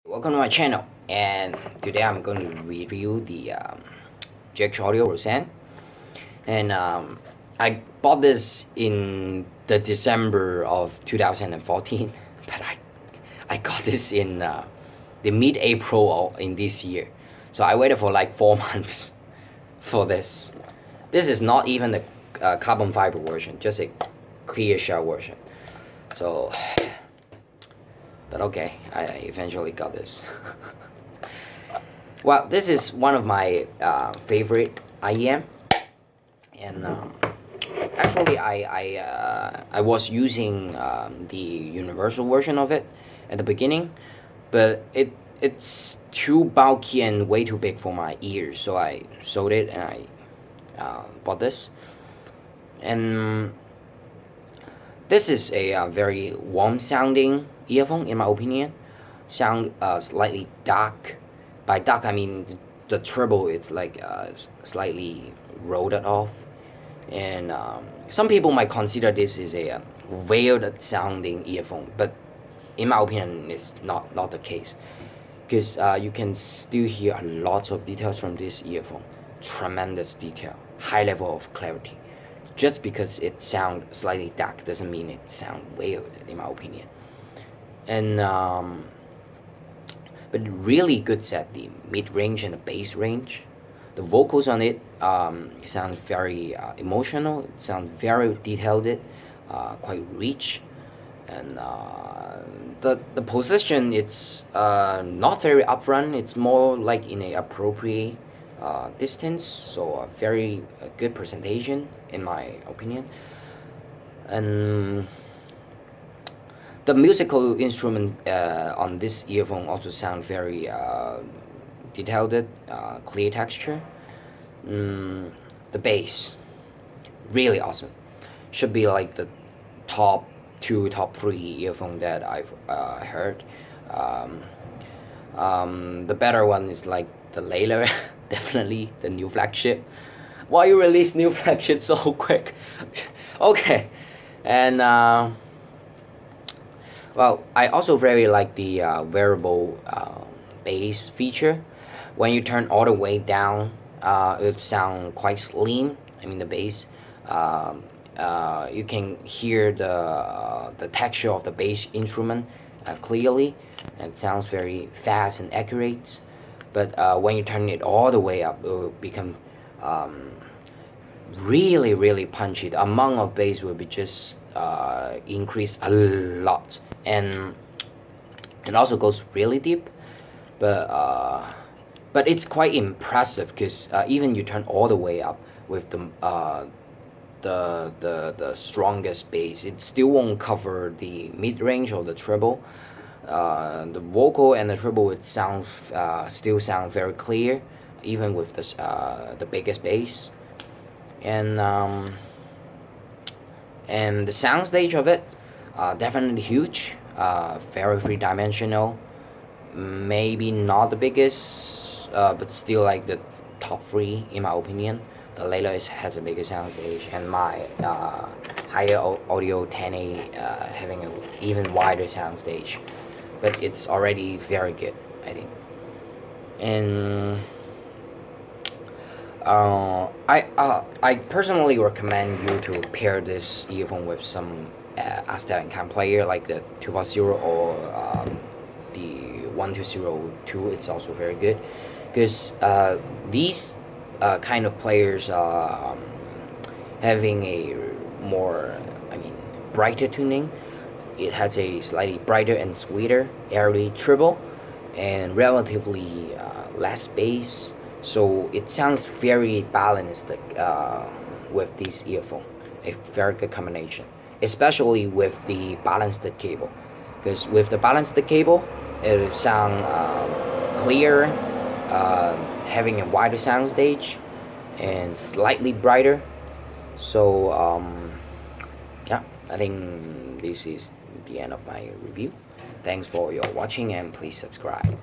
Welcome to my channel, and today I'm going to review the JH Audio Roxanne. And I bought this in the December of 2014, but I got this in the mid-April in this year. So I waited for like 4 months for this. This is not even the carbon fiber version, just a clear shell version. So but okay, I eventually got this. Well, this is one of my favorite IEM, and actually I was using the universal version of it at the beginning, but it's too bulky and way too big for my ears, so I sold it and I bought this. And this is a very warm sounding earphone in my opinion. Sound slightly dark. By dark I mean the treble is like slightly rolled off, and some people might consider this is a veiled sounding earphone, but in my opinion it's not the case, because you can still hear a lot of details from this earphone. Tremendous detail, high level of clarity. Just because it sounds slightly dark doesn't mean it sounds veiled, in my opinion. And but really good set, the mid-range and the bass range. The vocals on it sounds very emotional. It sounds very detailed, quite rich, and the position, it's not very upfront. It's more like in a appropriate distance, so a very good presentation in my opinion. And the musical instrument on this earphone also sound very detailed, clear texture. The bass, really awesome. Should be like the top 2, top 3 earphone that I've heard. The better one is like the later, definitely the new flagship. Why you release new flagship so quick? Okay, and well, I also very like the variable bass feature. When you turn all the way down, it sounds quite slim. I mean the bass. You can hear the texture of the bass instrument clearly. It sounds very fast and accurate. But when you turn it all the way up, it will become really punchy. The amount of bass will be just increase a lot, and it also goes really deep. But it's quite impressive, because even you turn all the way up with the strongest bass, it still won't cover the mid range or the treble. The vocal and the treble would sound still sound very clear, even with the biggest bass. And the sound stage of it, definitely huge, very three-dimensional. Maybe not the biggest, but still like the top 3 in my opinion. The later has a bigger sound stage, and my higher audio 10A having an even wider sound stage. But it's already very good, I think. And I personally recommend you to pair this earphone with some Australian player like the 240 or the 1202. It's also very good, because these kind of players having a more, I mean, brighter tuning. It has a slightly brighter and sweeter airy treble, and relatively less bass, so it sounds very balanced with this earphone. A very good combination, especially with the balanced cable, because with the balanced cable it will sound clear, having a wider sound stage and slightly brighter. So yeah, I think this is the end of my review. Thanks for your watching, and please subscribe.